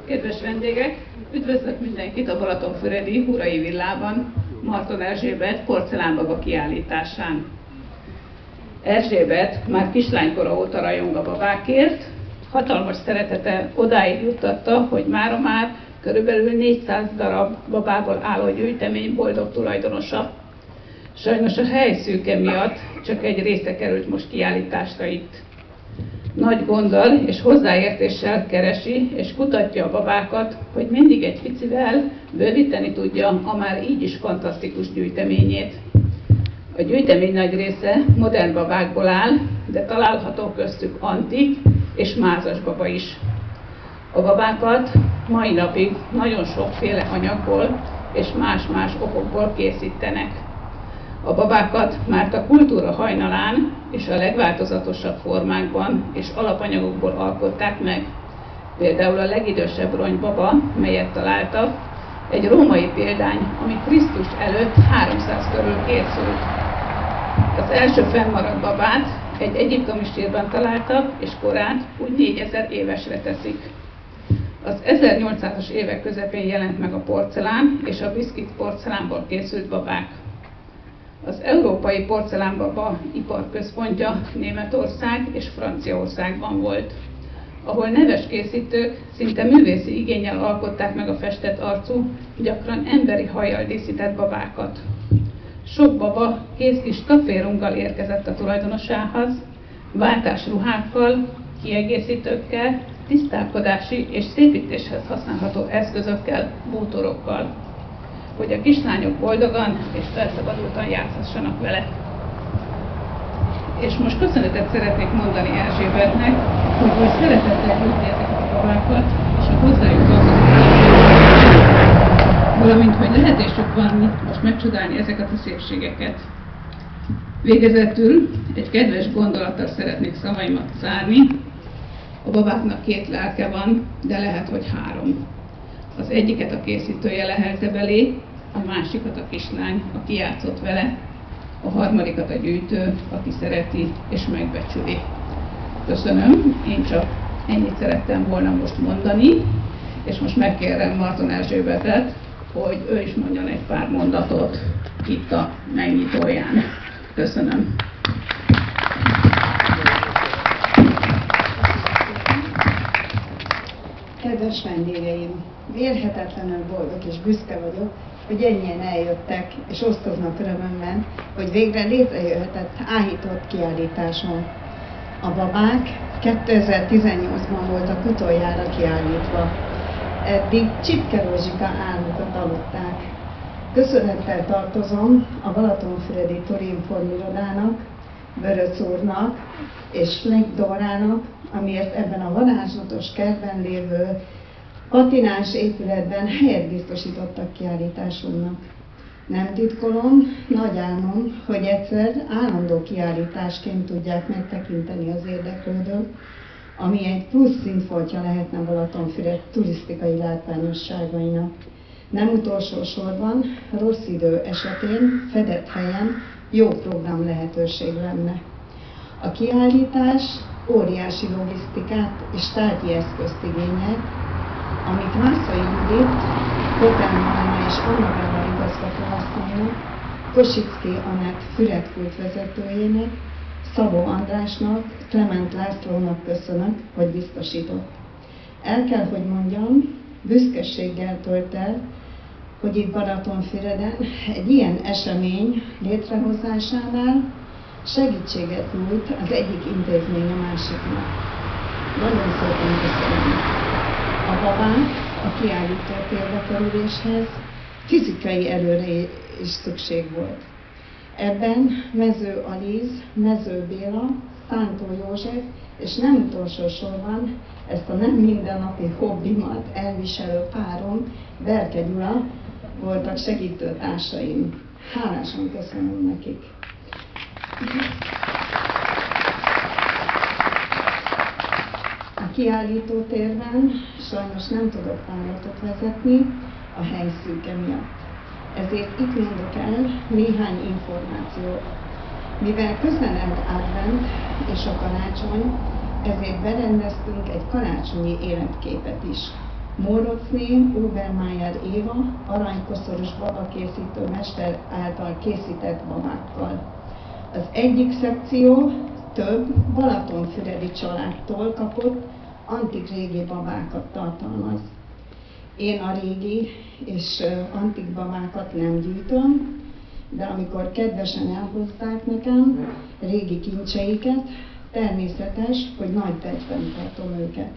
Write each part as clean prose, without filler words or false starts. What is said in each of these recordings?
Kedves vendégek, üdvözlök mindenkit a Balatonfüredi Hurai Villában, Marton Erzsébet porcelánbaba kiállításán. Erzsébet már kislánykora óta rajong a babákért, hatalmas szeretete odáig juttatta, hogy mára már körülbelül 400 darab babából álló gyűjtemény boldog tulajdonosa. Sajnos a hely szűke miatt csak egy része került most kiállításra itt. Nagy gonddal és hozzáértéssel keresi és kutatja a babákat, hogy mindig egy picivel bővíteni tudja a már így is fantasztikus gyűjteményét. A gyűjtemény nagy része modern babákból áll, de található köztük antik és mázas baba is. A babákat mai napig nagyon sokféle anyagból és más-más okokból készítenek. A babákat már a kultúra hajnalán és a legváltozatosabb formákban és alapanyagokból alkották meg. Például a legidősebb ronybaba, melyet találtak, egy római példány, ami Krisztus előtt 300 körül készült. Az első fennmaradt babát egy egyiptomi sírban találtak, és korát úgy 4000 évesre teszik. Az 1800-as évek közepén jelent meg a porcelán és a biszkit porcelánból készült babák. Az európai porcelánbaba iparközpontja Németország és Franciaországban volt, ahol neves készítők szinte művészi igénnyel alkották meg a festett arcú, gyakran emberi hajjal díszített babákat. Sok baba kész kis kaférunggal érkezett a tulajdonosához, váltásruhákkal, kiegészítőkkel, tisztálkodási és szépítéshez használható eszközökkel, bútorokkal, hogy a kislányok boldogan és felszabadultan játszhassanak vele. És most köszönetet szeretnék mondani Erzsébetnek, hogy szeretettel gyűjti ezeket a babákat, és a hozzájuk valamint, hogy lehetésük van most megcsodálni ezeket a szépségeket. Végezetül egy kedves gondolattal szeretnék szavaimat zárni. A babáknak 2 lelke van, de lehet, hogy 3. Az egyiket a készítője lehelte belé, a másikat a kislány, aki játszott vele, a harmadikat a gyűjtő, aki szereti és megbecsüli. Köszönöm, én csak ennyit szerettem volna most mondani, és most megkérem Marton Erzsébetet, hogy ő is mondjon egy pár mondatot itt a megnyitóján. Köszönöm. Kedves vendégeim! Mérhetetlenül boldog és büszke vagyok, hogy ennyien eljöttek és osztoznak örömömben, hogy végre létrejöhetett áhított kiállításon. A babák 2018-ban voltak utoljára kiállítva. Eddig Csipke Rózsika álmukat aludták. Köszönettel tartozom a Balatonfüredi Turinformirodának, Böröc úrnak és Fleck Dórának, amiért ebben a varázslatos kertben lévő patinás épületben helyet biztosítottak kiállításunknak. Nem titkolom, nagy álmom, hogy egyszer állandó kiállításként tudják megtekinteni az érdeklődők, ami egy plusz színfoltja lehetne Balatonfüred turisztikai látványosságainak. Nem utolsó sorban, rossz idő esetén, fedett helyen jó program lehetőség lenne. A kiállítás óriási logisztikát és tárgyi eszközt igényel, amit Mászai Judit, Hotel Malma és Anna Bella igazgatóasszonynak, Kosicki Anett Füred kultvezetőjének, Szabó Andrásnak, Klement Lászlónak köszönök, hogy biztosított. El kell, hogy mondjam, büszkeséggel tölt el, hogy itt Balatonfüreden egy ilyen esemény létrehozásánál segítséget nyújt az egyik intézmény a másiknak. Nagyon szépen köszönöm. A babák a kiállító térbe kerüléshez fizikai erőre is szükség volt. Ebben Mező Alíz, Mező Béla, Szántó József és nem utolsó sorban ezt a nem mindennapi hobbimat elviselő párom, Berke Gyula voltak segítőtársaim. Hálásan köszönöm nekik. A kiállítótérben sajnos nem tudok távlatot vezetni a hely szűke miatt. Ezért itt mondok el néhány információt. Mivel közelebb advent és a karácsony, ezért berendeztünk egy karácsonyi életképet is. Mórocné Obermeier Éva aranykoszorús babakészítő mester által készített babákkal. Az egyik szekció több balatonfüredi családtól kapott antik régi babákat tartalmaz. Én a régi és antik babákat nem gyűjtöm, de amikor kedvesen elhozzák nekem régi kincseiket, természetes, hogy nagy becsben tartom őket.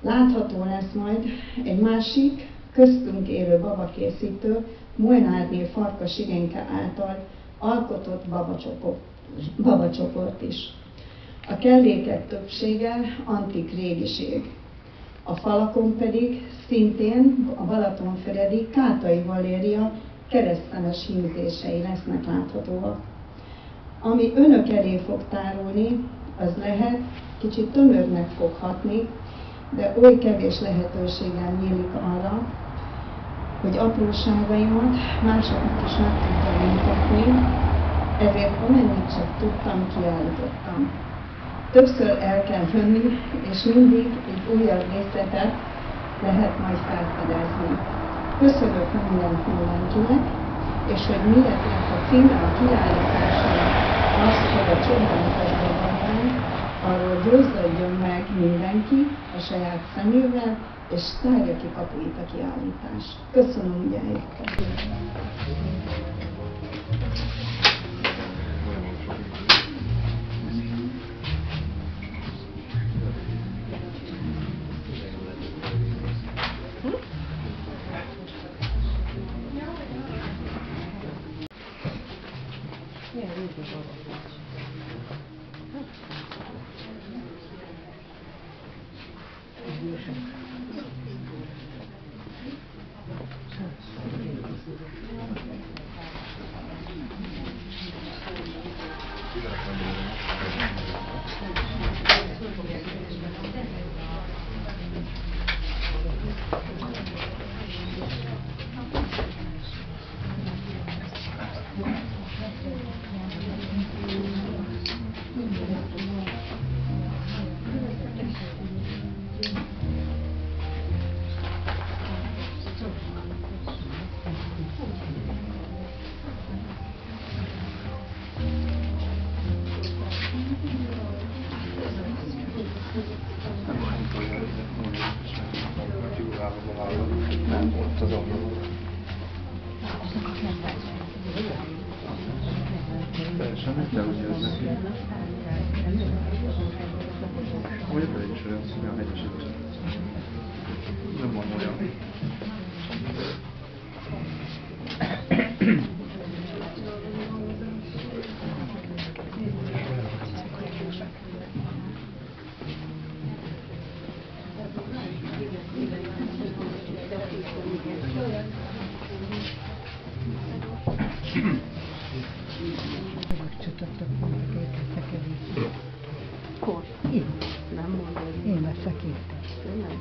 Látható lesz majd egy másik, köztünk élő babakészítő, Molnárné Farkas Irénke által alkotott babacsoport is. A kellékek többsége antik régiség. A falakon pedig szintén a balatonfüredi Kátai Valéria keresztemes hímzései lesznek láthatóak. Ami önök elé fog tárulni, az lehet, kicsit tömörnek fog hatni, de oly kevés lehetőségem nyílik arra, hogy apróságaimat másoknak is meg tudtam mutatni, ezért amennyit csak tudtam, kiállítottam. Többször el kell jönni, és mindig egy újabb részletet lehet majd felfedezni. Köszönök mindenkinek, és hogy miért lett a címe a kiállításnak az, hogy a csodálatos babány, arról győződjön meg mindenki a saját szemével, és tárja ki kapuit a kiállítás. Köszönöm, hogy eljöttek. Nem volt az oldalon. Teljesen meg kell, hogy ez neki. Vagy a is olyan hegyesítő. Nem van olyan. Hol? Itt. Nem mondod. Én leszek itt. Tényleg?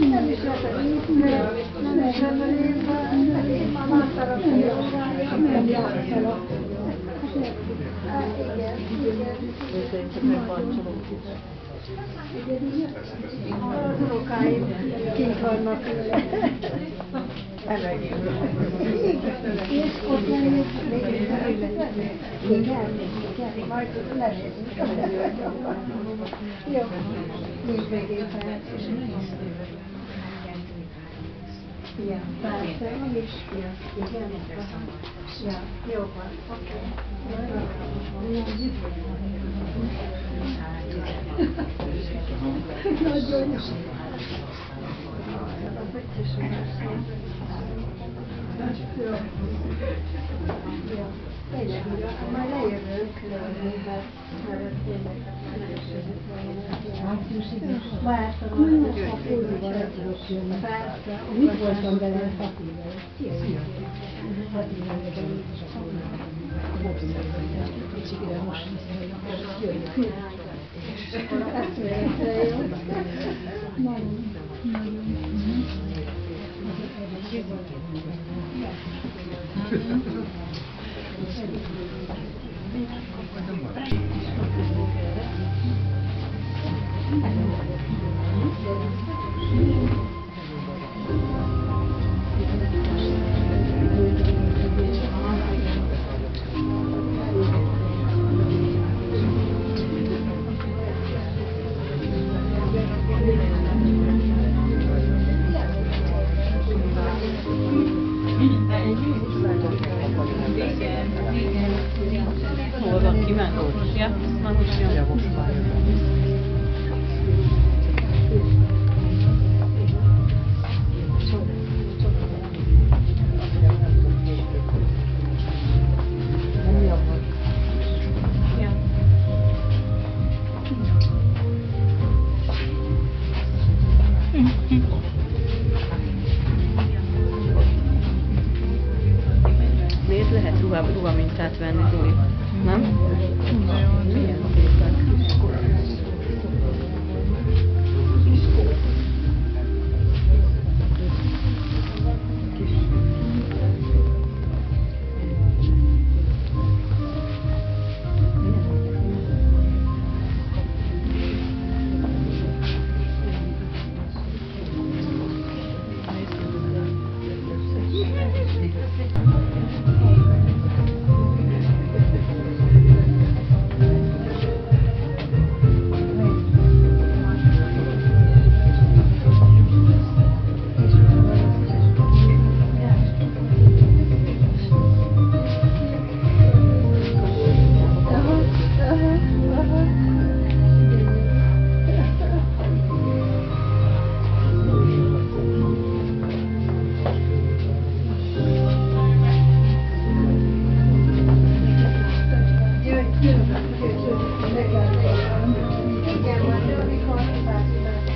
Nem is én ma láttalak, hogy nem játszalak. Szerintem megbancsolom. Az unokáim kint vannak vele. És ott lennék, igen, majd lenézünk. Jó, nincs még éppen. Ja, persze, van is. Igen, ja, jó van, oké. Nagyon jó. Jó. Jó. Tényleg, majd lejövünk, mert tényleg Vártam, a fúrúval tudok jönni. Persze. Mit voltam vele a Fakivel? Szia! Hát én nekem is a fúrúval. Kicsikre most jöjjön. És akkor ezt vélem, jó? Nagyon. Hol van, kiment? Ja, már most jön. Ja, most már jön. Nézd, lehet ruhamintát venni, Zoli. Nem? Milyen szépek. Jöjj,